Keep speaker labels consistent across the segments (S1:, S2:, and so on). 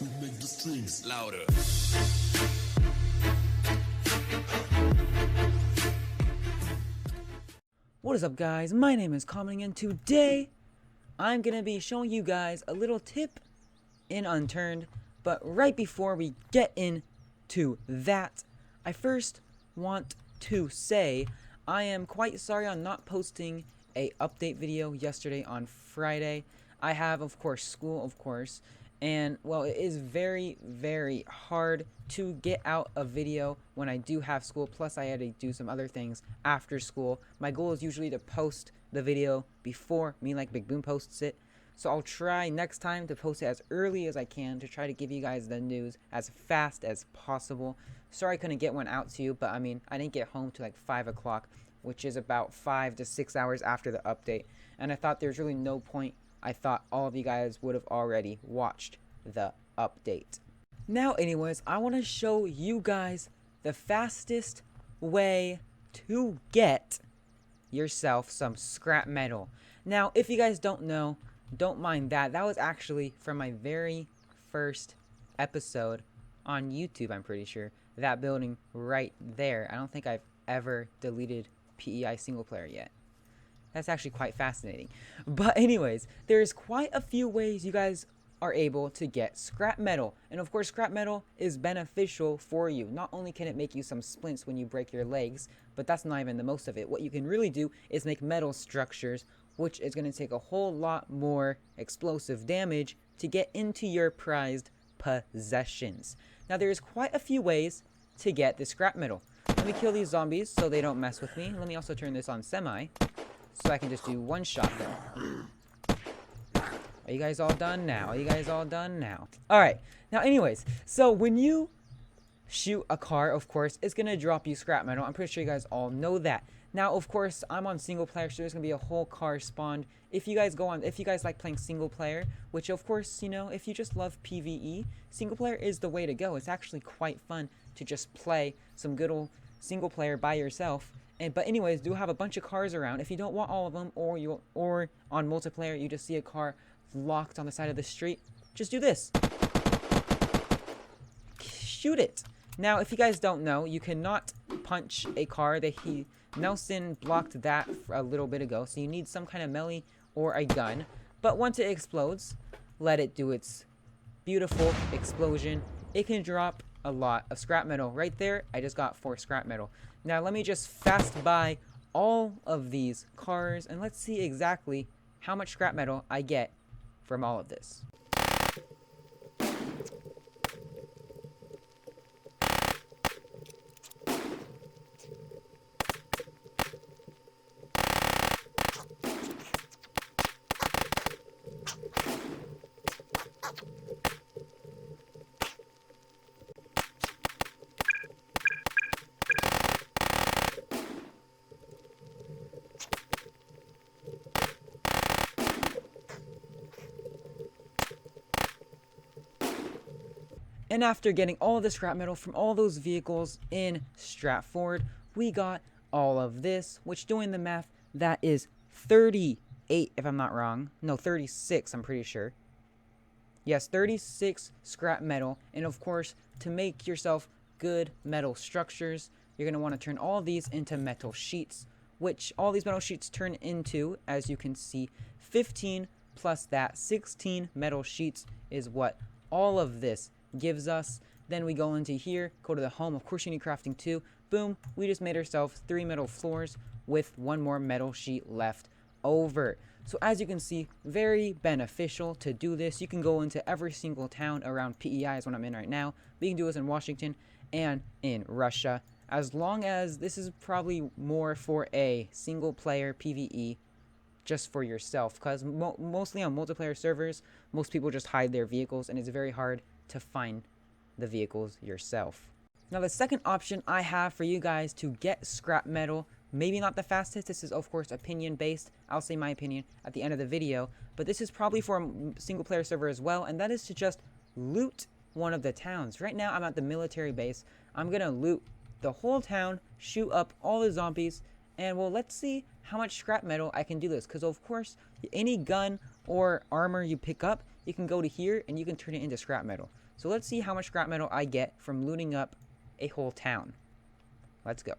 S1: Make the strings louder.
S2: What is up, guys? My name is Kameding, and today I'm gonna be showing you guys a little tip in Unturned. But right before we get into that, I first want to say I am quite sorry on not posting a update video yesterday on Friday. I have, of course, school, and well, it is very, very hard to get out a video when I do have school. Plus, I had to do some other things after school. My goal is usually to post the video before me, like Big Boom posts it. So I'll try next time to post it as early as I can to try to give you guys the news as fast as possible. Sorry I couldn't get one out to you, but I mean, I didn't get home till like 5 o'clock, which is about 5 to 6 hours after the update. And I thought there's really no point. I thought all of you guys would have already watched the update. Now, anyways, I want to show you guys the fastest way to get yourself some scrap metal. Now, if you guys don't know, don't mind that. That was actually from my very first episode on YouTube, I'm pretty sure. That building right there. I don't think I've ever deleted PEI single player yet. That's actually quite fascinating. But anyways, there's quite a few ways you guys are able to get scrap metal. And of course, scrap metal is beneficial for you. Not only can it make you some splints when you break your legs, but that's not even the most of it. What you can really do is make metal structures, which is going to take a whole lot more explosive damage to get into your prized possessions. Now, there's quite a few ways to get the scrap metal. Let me kill these zombies so they don't mess with me. Let me also turn this on semi, so I can just do one shot them. Are you guys all done now? Are you guys all done now? Alright, now anyways, so when you shoot a car, of course, it's going to drop you scrap metal. I'm pretty sure you guys all know that. Now, of course, I'm on single player, so there's going to be a whole car spawned. If you guys like playing single player, which of course, you know, if you just love PvE, single player is the way to go. It's actually quite fun to just play some good old single player by yourself. But anyways, do have a bunch of cars around. If you don't want all of them, or on multiplayer, you just see a car locked on the side of the street, just do this. Shoot it. Now, if you guys don't know, you cannot punch a car. Nelson blocked that a little bit ago, so you need some kind of melee or a gun. But once it explodes, let it do its beautiful explosion. It can drop a lot of scrap metal. Right there, I just got 4 scrap metal. Now, let me just fast buy all of these cars, and let's see exactly how much scrap metal I get from all of this. And after getting all of the scrap metal from all those vehicles in Stratford, we got all of this, which, doing the math, that is 38, if I'm not wrong. No, 36, I'm pretty sure. Yes, 36 scrap metal. And of course, to make yourself good metal structures, you're going to want to turn all of these into metal sheets, which all these metal sheets turn into, as you can see, 15 plus that 16 metal sheets is what all of this gives us. Then we go into here, go to the home. Of course, you need crafting too. Boom, we just made ourselves 3 metal floors with 1 more metal sheet left over. So as you can see, very beneficial to do this. You can go into every single town around PEI is what I'm in right now, but you can do this in Washington and in Russia, as long as this is probably more for a single player PvE, just for yourself, because mostly on multiplayer servers, most people just hide their vehicles, and it's very hard to find the vehicles yourself. Now, the second option I have for you guys to get scrap metal, maybe not the fastest, this is of course opinion based, I'll say my opinion at the end of the video, but this is probably for a single player server as well, and that is to just loot one of the towns. Right now I'm at the military base. I'm gonna loot the whole town, shoot up all the zombies, and well, let's see how much scrap metal I can do this, because of course any gun or armor you pick up, you can go to here and you can turn it into scrap metal. So let's see how much scrap metal I get from looting up a whole town. Let's go.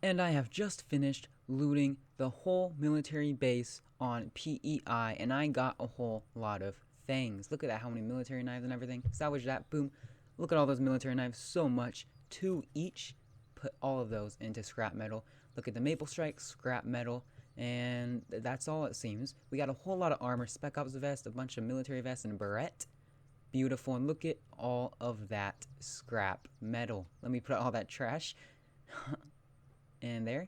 S2: And I have just finished looting the whole military base on PEI, and I got a whole lot of things. Look at that, how many military knives and everything. Salvage that, boom. Look at all those military knives, so much. 2 each. Put all of those into scrap metal. Look at the maple strike, scrap metal, and that's all it seems. We got a whole lot of armor, spec ops vest, a bunch of military vests, and a beret. Beautiful, and look at all of that scrap metal. Let me put out all that trash. And there.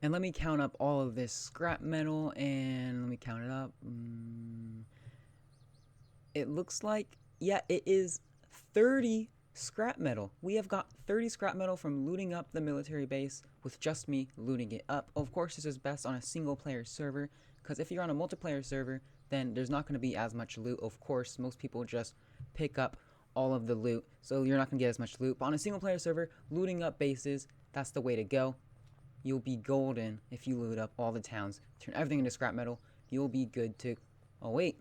S2: And let me count up all of this scrap metal, and let me count it up. It looks like, yeah, it is 30 scrap metal. We have got 30 scrap metal from looting up the military base with just me looting it up. Of course, this is best on a single player server, because if you're on a multiplayer server, then there's not going to be as much loot. Of course, most people just pick up all of the loot, so you're not going to get as much loot. But on a single player server, looting up bases, that's the way to go. You'll be golden if you loot up all the towns. Turn everything into scrap metal. You'll be good to... Oh, wait.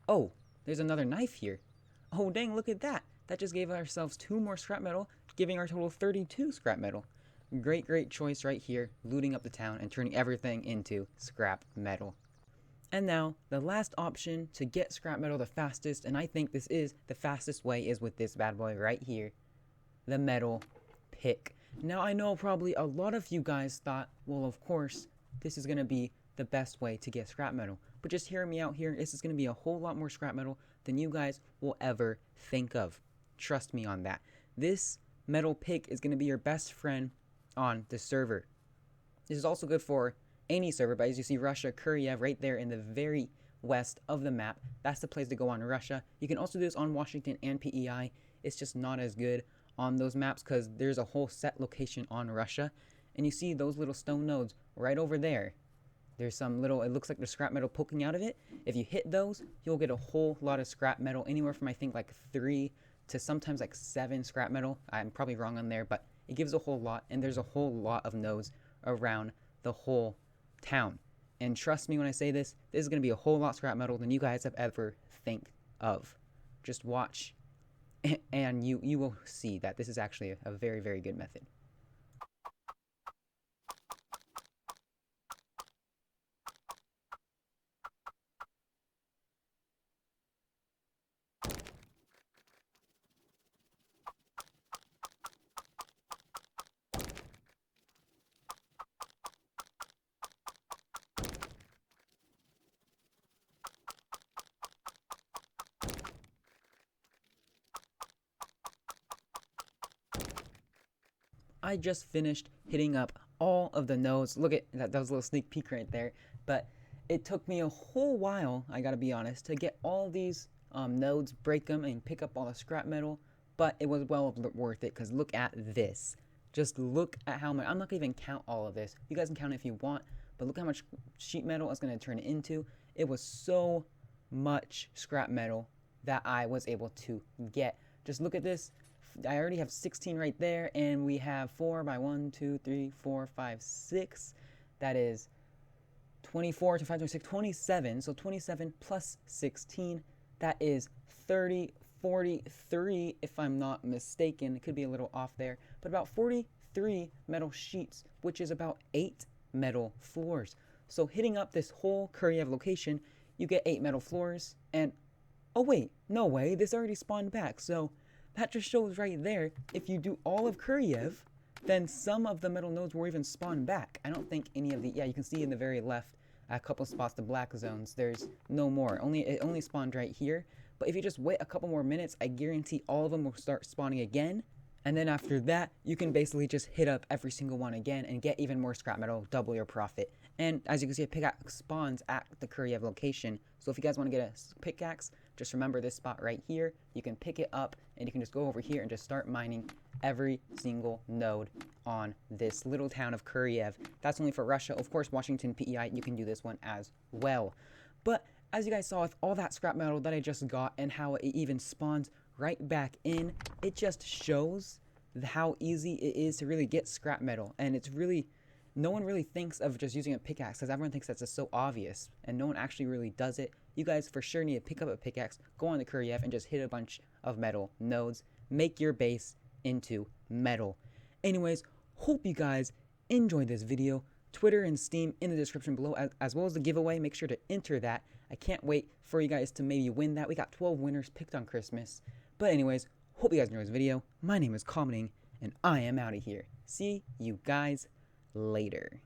S2: Oh, there's another knife here. Oh, dang, look at that. That just gave ourselves 2 more scrap metal, giving our total 32 scrap metal. Great, great choice right here. Looting up the town and turning everything into scrap metal. And now, the last option to get scrap metal the fastest, and I think this is the fastest way, is with this bad boy right here. The metal pick. Now, I know probably a lot of you guys thought, well, of course, this is going to be the best way to get scrap metal. But just hear me out here, this is going to be a whole lot more scrap metal than you guys will ever think of. Trust me on that. This metal pick is going to be your best friend on the server. This is also good for any server, but as you see, Russia, Korea, right there in the very west of the map. That's the place to go on Russia. You can also do this on Washington and PEI. It's just not as good on those maps because there's a whole set location on Russia. And you see those little stone nodes right over there. There's some little, it looks like there's scrap metal poking out of it. If you hit those, you'll get a whole lot of scrap metal, anywhere from I think like 3 to sometimes like 7 scrap metal. I'm probably wrong on there, but it gives a whole lot, and there's a whole lot of nodes around the whole town. And trust me when I say this, this is going to be a whole lot scrap metal than you guys have ever think of. Just watch, and you will see that this is actually a very, very good method. I just finished hitting up all of the nodes. Look at that, that was a little sneak peek right there. But it took me a whole while, I gotta be honest, to get all these nodes, break them, and pick up all the scrap metal. But it was well worth it, because look at this. Just look at how much. I'm not gonna even count all of this. You guys can count it if you want, but look how much sheet metal it's gonna turn it into. It was so much scrap metal that I was able to get. Just look at this. I already have 16 right there, and we have 4 by 1, 2, 3, 4, 5, 6. That is 24 to 5, 26, 27. So 27 plus 16, that is 30, 43, if I'm not mistaken. It could be a little off there, but about 43 metal sheets, which is about 8 metal floors. So hitting up this whole Kuryev location, you get 8 metal floors, and oh wait, no way, this already spawned back. So that just shows right there, if you do all of Kuryev, then some of the metal nodes will even spawn back. I don't think any of the, yeah, you can see in the very left, a couple spots, the black zones, there's no more. It only spawned right here. But if you just wait a couple more minutes, I guarantee all of them will start spawning again. And then after that, you can basically just hit up every single one again and get even more scrap metal, double your profit. And as you can see, a pickaxe spawns at the Kuryev location. So if you guys want to get a pickaxe, just remember this spot right here. You can pick it up and you can just go over here and just start mining every single node on this little town of Kuryev. That's only for Russia. Of course, Washington, PEI, you can do this one as well. But as you guys saw with all that scrap metal that I just got and how it even spawns right back in, it just shows how easy it is to really get scrap metal. And it's really, no one really thinks of just using a pickaxe because everyone thinks that's just so obvious and no one actually really does it. You guys for sure need to pick up a pickaxe, go on the Kuryev and just hit a bunch of metal nodes, make your base into metal. Anyways, hope you guys enjoyed this video. Twitter and Steam in the description below, as well as the giveaway. Make sure to enter that. I can't wait for you guys to maybe win that. We got 12 winners picked on Christmas. But anyways, hope you guys enjoyed this video. My name is Kameding, and I am out of here. See you guys later.